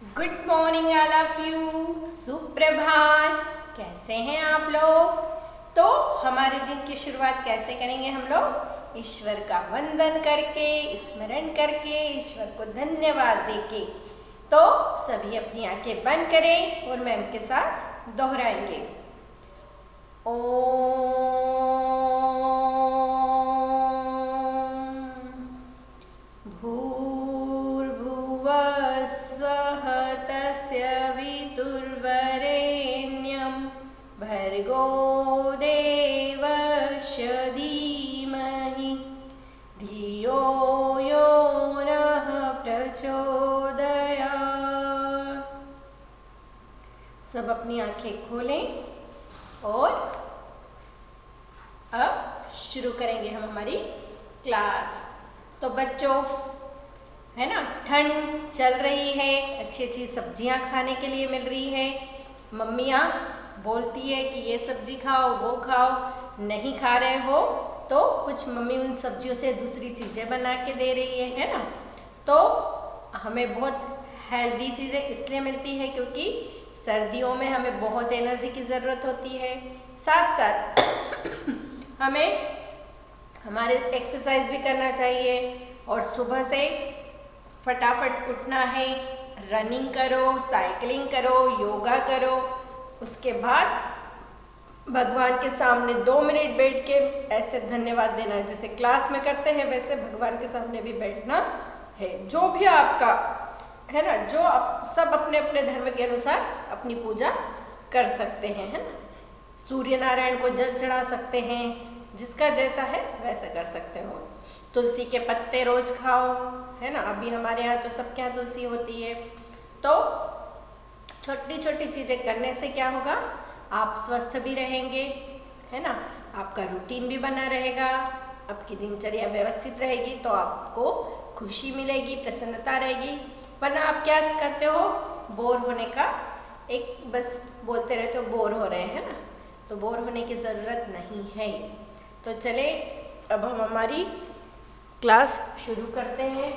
Good morning all of you. सुप्रभात। कैसे हैं आप लोग? तो हमारे दिन की शुरुआत कैसे करेंगे हम लोग? ईश्वर का वंदन करके, स्मरण करके, ईश्वर को धन्यवाद देके। तो सभी अपनी आंखें बंद करें और मैम के साथ दोहराएंगे। भर्गो देवस्य धीमहि धियो यो नः प्रचोदयात्। सब अपनी आंखें खोलें और अब शुरू करेंगे हम हमारी क्लास। तो बच्चों, है ना, ठंड चल रही है, अच्छी अच्छी सब्जियां खाने के लिए मिल रही है। मम्मियाँ बोलती है कि ये सब्जी खाओ, वो खाओ। नहीं खा रहे हो तो कुछ मम्मी उन सब्जियों से दूसरी चीज़ें बना के दे रही है ना। तो हमें बहुत हेल्दी चीज़ें इसलिए मिलती है क्योंकि सर्दियों में हमें बहुत एनर्जी की ज़रूरत होती है। साथ साथ हमें हमारे एक्सरसाइज भी करना चाहिए और सुबह से फटाफट उठना है। रनिंग करो, साइकिलिंग करो, योगा करो। उसके बाद भगवान के सामने 2 मिनट बैठ के ऐसे धन्यवाद देना है, जैसे क्लास में करते हैं वैसे भगवान के सामने भी बैठना है। जो भी आपका है ना, जो आप सब अपने अपने धर्म के अनुसार अपनी पूजा कर सकते हैं, है ना। सूर्य नारायण को जल चढ़ा सकते हैं, जिसका जैसा है वैसा कर सकते हो। तुलसी के पत्ते रोज खाओ, है ना। अभी हमारे यहाँ तो सबके यहाँ तुलसी होती है। तो छोटी छोटी चीज़ें करने से क्या होगा, आप स्वस्थ भी रहेंगे, है ना। आपका रूटीन भी बना रहेगा, आपकी दिनचर्या व्यवस्थित रहेगी, तो आपको खुशी मिलेगी, प्रसन्नता रहेगी। वरना आप क्या करते हो, बोर होने का एक बस बोलते रहते हो बोर हो रहे हैं ना, तो बोर होने की ज़रूरत नहीं है। तो चले अब हम हमारी क्लास शुरू करते हैं।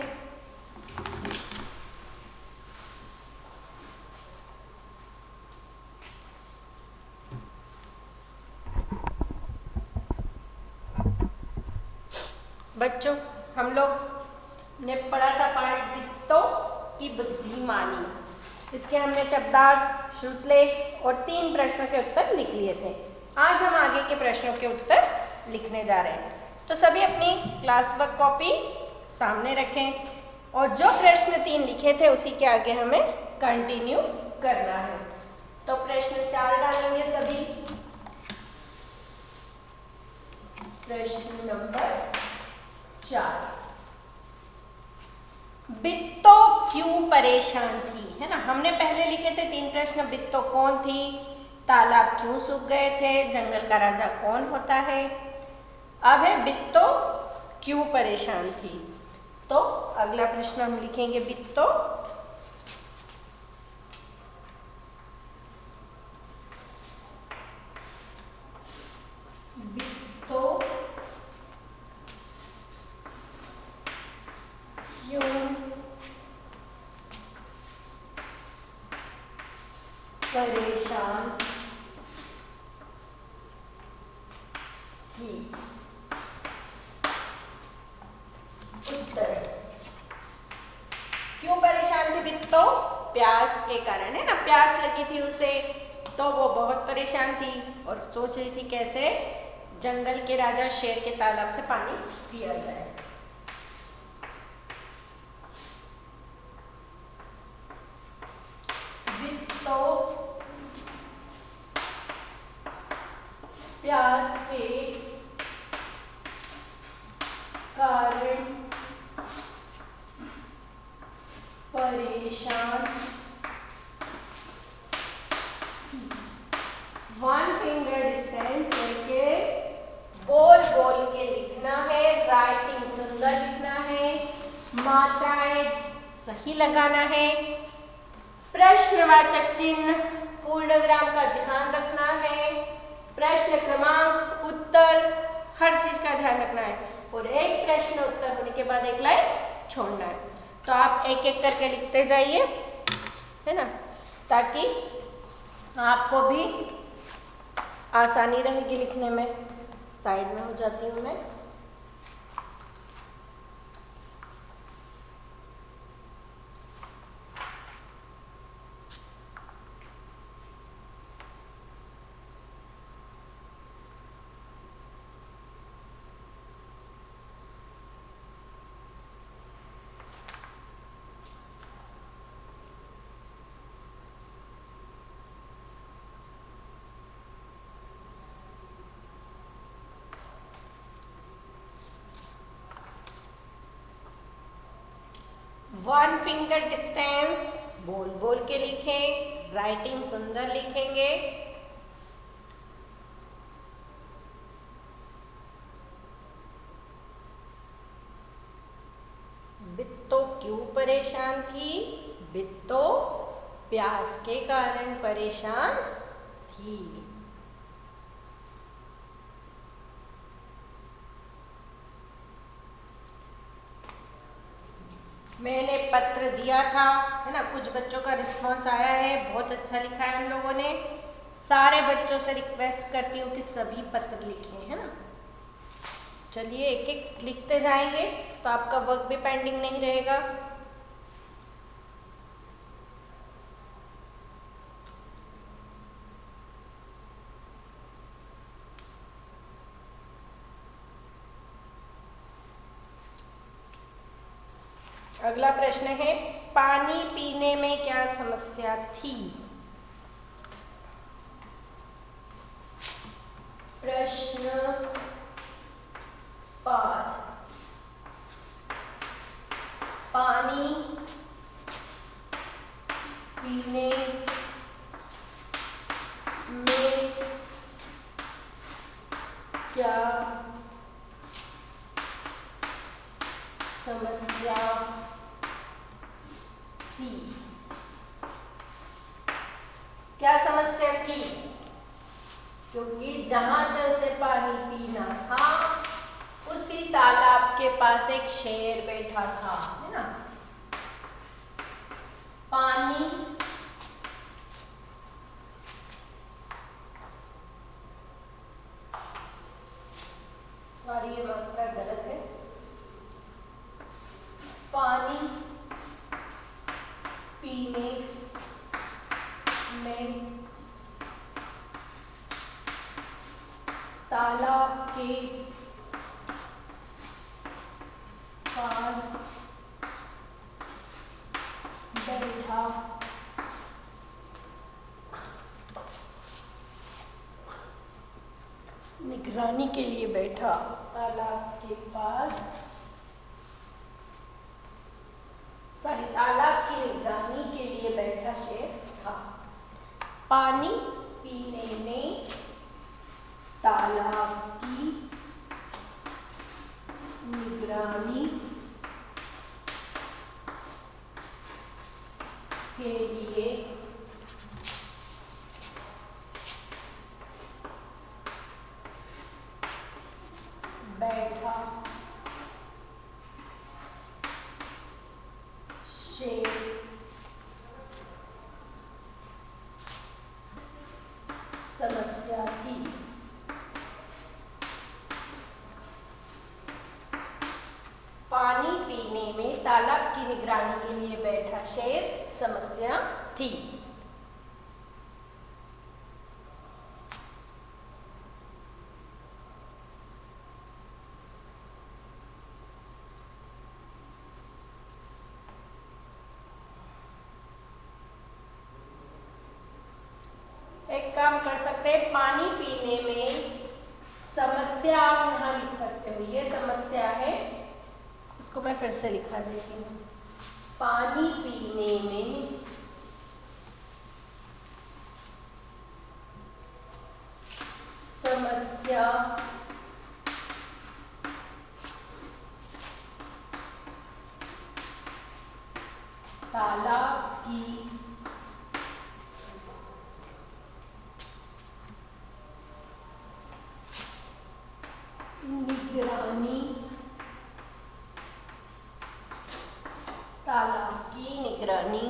बच्चों, हम लोग ने पढ़ा था पाठ वित्तों की बुद्धिमानी। इसके हमने शब्दार्थ, श्रुतलेख और 3 प्रश्नों के उत्तर लिख लिए थे। आज हम आगे के प्रश्नों के उत्तर लिखने जा रहे हैं। तो सभी अपनी क्लास वर्क कॉपी सामने रखें और जो प्रश्न 3 लिखे थे उसी के आगे हमें कंटिन्यू करना है। तो प्रश्न 4 डालेंगे सभी। प्रश्न नंबर 4, बिट्टो क्यों परेशान थी, है ना। हमने पहले लिखे थे 3 प्रश्न। बिट्टो कौन थी, तालाब क्यों सूख गए थे, जंगल का राजा कौन होता है। अब है बिट्टो क्यों परेशान थी। तो अगला प्रश्न हम लिखेंगे बिट्टो क्यों परेशान थी। उत्तर, क्यों परेशान थी बिट्टो? प्यास के कारण, है ना। प्यास लगी थी उसे, तो वो बहुत परेशान थी और सोच रही थी कैसे जंगल के राजा शेर के तालाब से पानी पिया जाए। बिट्टो प्यास के कारण परेशान। 1 फिंगर डिस्टेंस लेके बोल बोल के लिखना है, राइटिंग सुंदर लिखना है, मात्राएं सही लगाना है, प्रश्नवाचक चिन्ह, पूर्ण विराम का ध्यान रखना है, प्रश्न क्रमांक, उत्तर, हर चीज का ध्यान रखना है और एक प्रश्न उत्तर होने के बाद एक लाइन छोड़ना है। तो आप एक एक करके लिखते जाइए। है ना, ताकि आपको भी आसानी रहेगी लिखने में। साइड में हो जाती हूँ मैं। वन फिंगर डिस्टेंस बोल बोल के लिखें, राइटिंग सुंदर लिखेंगे। बिट्टो क्यों परेशान थी? बिट्टो प्यास के कारण परेशान थी। मैंने पत्र दिया था, है ना। कुछ बच्चों का रिस्पांस आया है, बहुत अच्छा लिखा है हम लोगों ने। सारे बच्चों से रिक्वेस्ट करती हूँ कि सभी पत्र लिखें, है ना। चलिए एक एक लिखते जाएंगे तो आपका वर्क भी पेंडिंग नहीं रहेगा। अगला प्रश्न है, पानी पीने में क्या समस्या थी? प्रश्न 5, पानी पीने में क्या समस्या थी? क्या समस्या थी? क्योंकि जहां से उसे पानी पीना था उसी तालाब के पास एक शेर बैठा था, है ना। पानी सॉरी ये मात्रा गलत है। पानी पीने में तालाब के पास बैठा निगरानी के लिए बैठा, तालाब के पास तालाब की निगरानी के लिए बैठा शेर था। पानी पीने में तालाब की निगरानी के लिए बैठा शेर समस्या थी। पानी पीने में तालाब की निगरानी के लिए बैठा शेर समस्या थी। एक काम कर सकते हैं, पानी पीने में समस्या आप यहाँ लिख सकते हो। ये समस्या है, इसको मैं फिर से लिखा देती हूँ। पानी पीने में समस्या तालाब की निगरानी, तालाब की निगरानी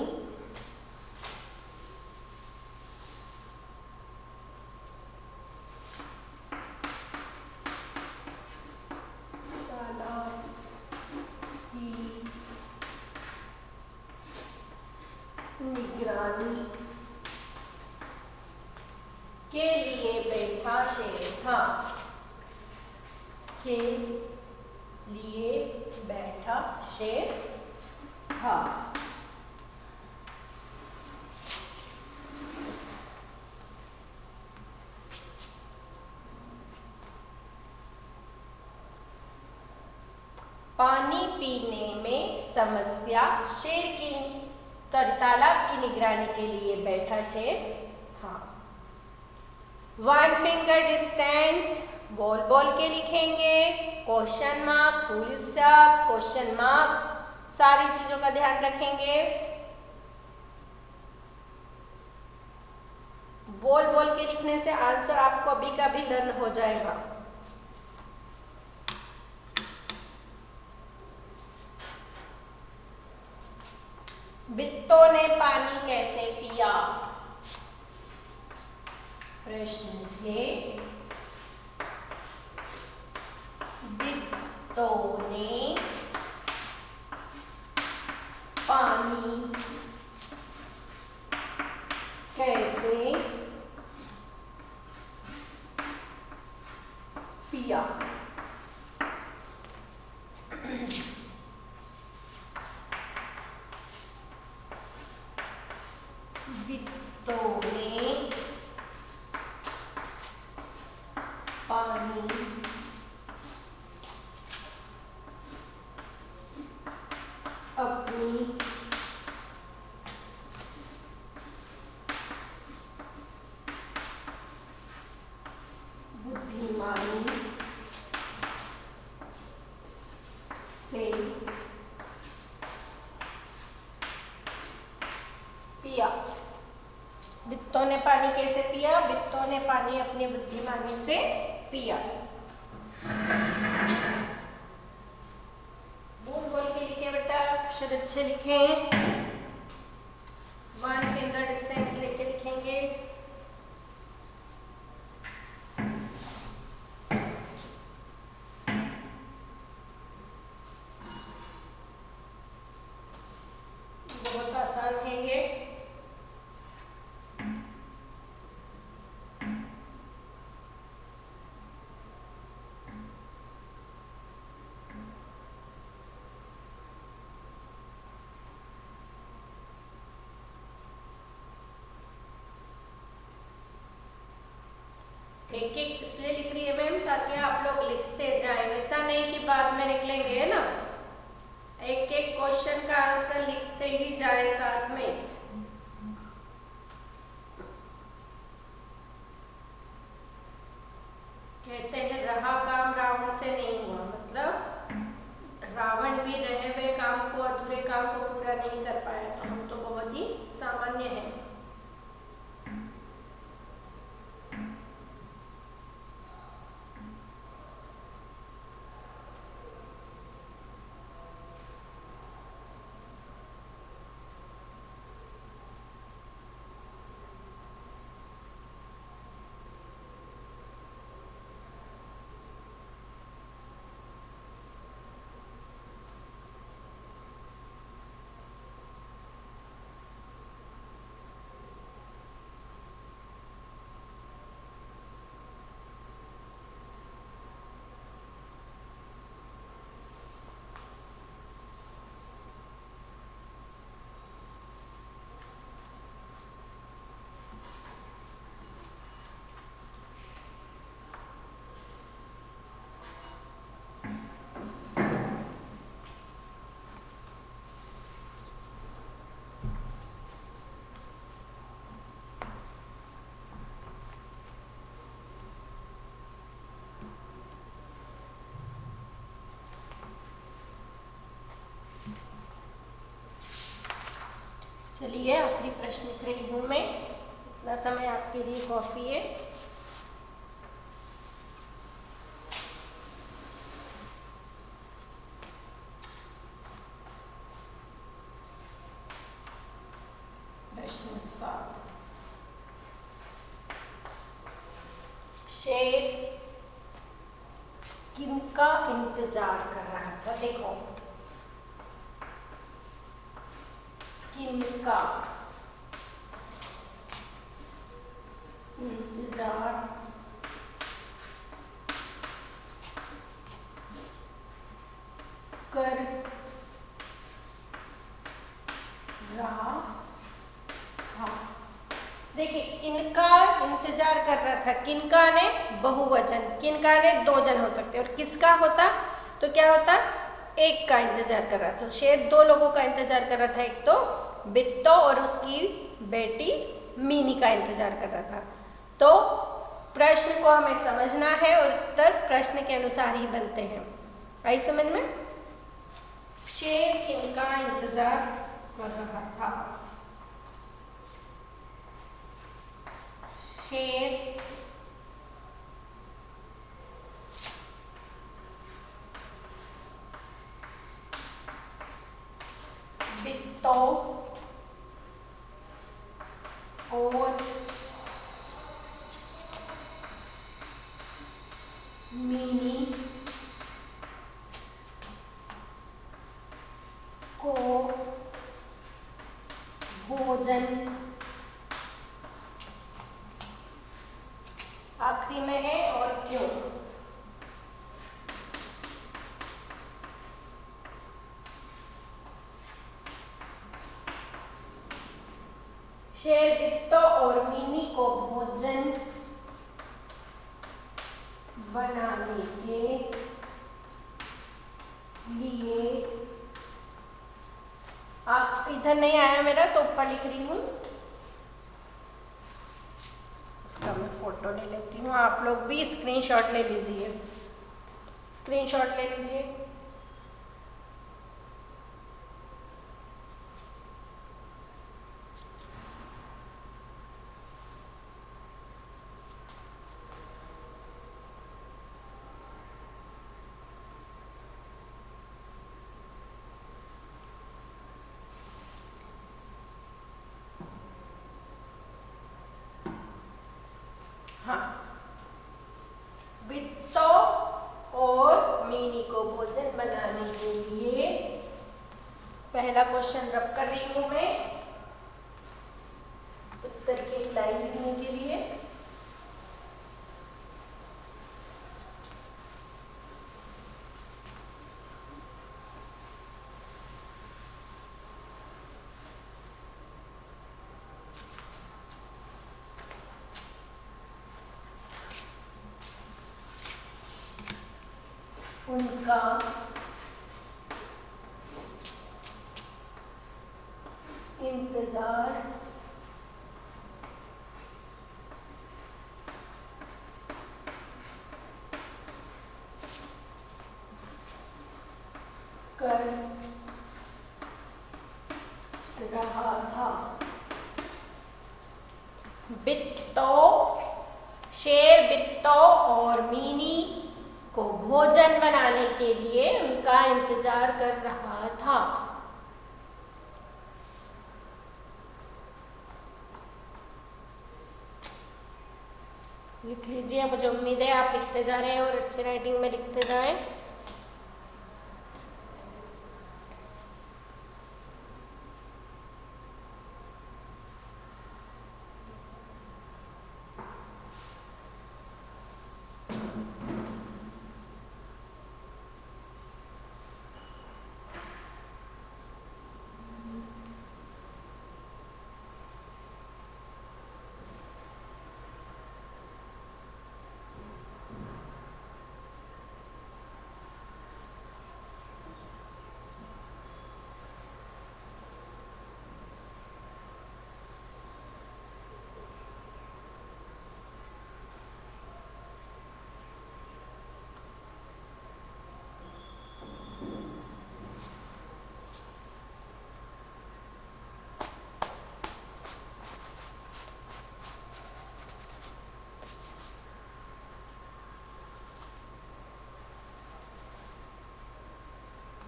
निगरानी के लिए बैठा शेर था। के लिए बैठा शेर था। पानी पीने में समस्या, शेर की तालाब की निगरानी के लिए बैठा शेर था। 1 फिंगर डिस्टेंस बोल बोल के लिखेंगे, question mark, full stop, question mark, सारी चीजों का ध्यान रखेंगे। बोल बोल के लिखने से आंसर आपको अभी का भी लर्न हो जाएगा। बिट्टो ने पानी कैसे पिया? प्रश्न 6, बिट्टो ने पानी कैसे पिया? बिट्टो ने पानी अपनी बुद्धिमानी से पिया। बिट्टो ने पानी कैसे पिया? बिट्टो ने पानी अपनी बुद्धिमानी से पिया। बोल बोल के लिखे बेटा, अक्षर अच्छे लिखें। 1 फिंगर डिस्टेंस लेके लिखेंगे। बहुत आसान है ये। एक एक इसलिए लिख रही है मैम ताकि आप लोग लिखते जाएं, ऐसा नहीं कि बाद में निकलेंगे, है ना। एक एक क्वेश्चन का आंसर लिखते ही जाए साथ में। कहते हैं रहा काम रावण से नहीं हुआ, मतलब रावण भी रहे हुए काम को, अधूरे काम को पूरा नहीं कर पाया, तो हम तो बहुत ही सामान्य हैं। चलिए आखिरी प्रश्न लिख रही हूँ मैं, इतना समय आपके लिए कॉफी है। प्रश्न 7, शेर किनका इंतजार कर रहा था? देखो किनका इंतजार कर रहा था। देखिए, इनका इंतजार कर रहा था, किनका ने, बहुवचन, किनका ने दो जन हो सकते और किसका होता तो क्या होता, एक का इंतजार कर रहा था। शेर दो लोगों का इंतजार कर रहा था, एक तो बिट्टो और उसकी बेटी मीनी का इंतजार कर रहा था। तो प्रश्न को हमें समझना है और उत्तर प्रश्न के अनुसार ही बनते हैं। आई समझ में? शेर किनका इंतजार कर रहा था? शेर बिट्टो और मीनी को भोजन, आखिरी में है और क्यों। शेर बिट्टो और मीनी को भोजन बनाने के लिए, आप इधर नहीं आया मेरा तो ऊपर लिख रही हूँ, इसका मैं फोटो ले लेती हूँ। आप लोग भी स्क्रीनशॉट ले लीजिए, स्क्रीनशॉट ले लीजिए। हाँ, बिट्टो और मीनी को भोजन बनाने के लिए, पहला क्वेश्चन रब कर रही हूं मैं उत्तर की लाइन लिखने के लिए। उनका इंतजार कर रहा था। बिट्टो, शेर बिट्टो और मीनी को भोजन बनाने के लिए उनका इंतजार कर रहा था। लिख लीजिए, मुझे उम्मीद है आप लिखते जा रहे हैं और अच्छे राइटिंग में लिखते जाएं।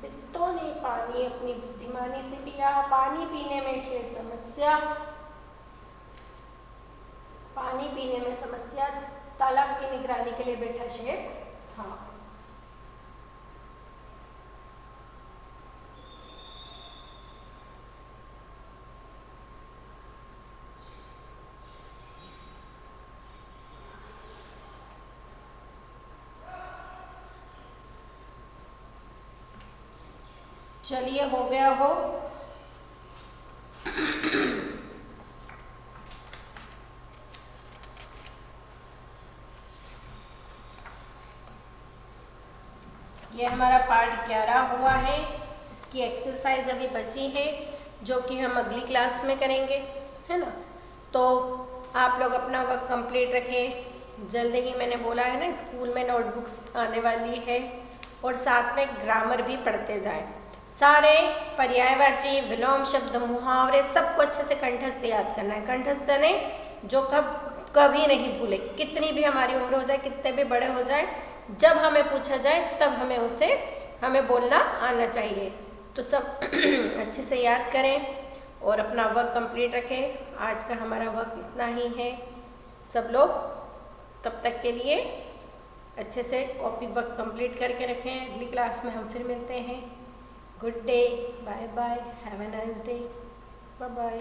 बिट्टो ने पानी अपनी बुद्धिमानी से पिया। पानी पीने में शेर समस्या, पानी पीने में समस्या, तालाब की निगरानी के लिए बैठा शेर था। चलिए हो गया हो। ये हमारा पार्ट 11 हुआ है। इसकी एक्सरसाइज अभी बची है जो कि हम अगली क्लास में करेंगे, है ना। तो आप लोग अपना वर्क कंप्लीट रखें। जल्द ही मैंने बोला है ना स्कूल में नोटबुक्स आने वाली है, और साथ में ग्रामर भी पढ़ते जाएं। सारे पर्यायवाची, विलोम शब्द, मुहावरे सबको अच्छे से कंठस्थ याद करना है। कंठस्थ ने जो कभी नहीं भूले, कितनी भी हमारी उम्र हो जाए, कितने भी बड़े हो जाए, जब हमें पूछा जाए तब हमें बोलना आना चाहिए। तो सब अच्छे से याद करें और अपना वर्क कंप्लीट रखें। आज का हमारा वर्क इतना ही है। सब लोग तब तक के लिए अच्छे से कॉपी वर्क कंप्लीट करके रखें। अगली क्लास में हम फिर मिलते हैं। Good day, bye bye, have a nice day, bye bye.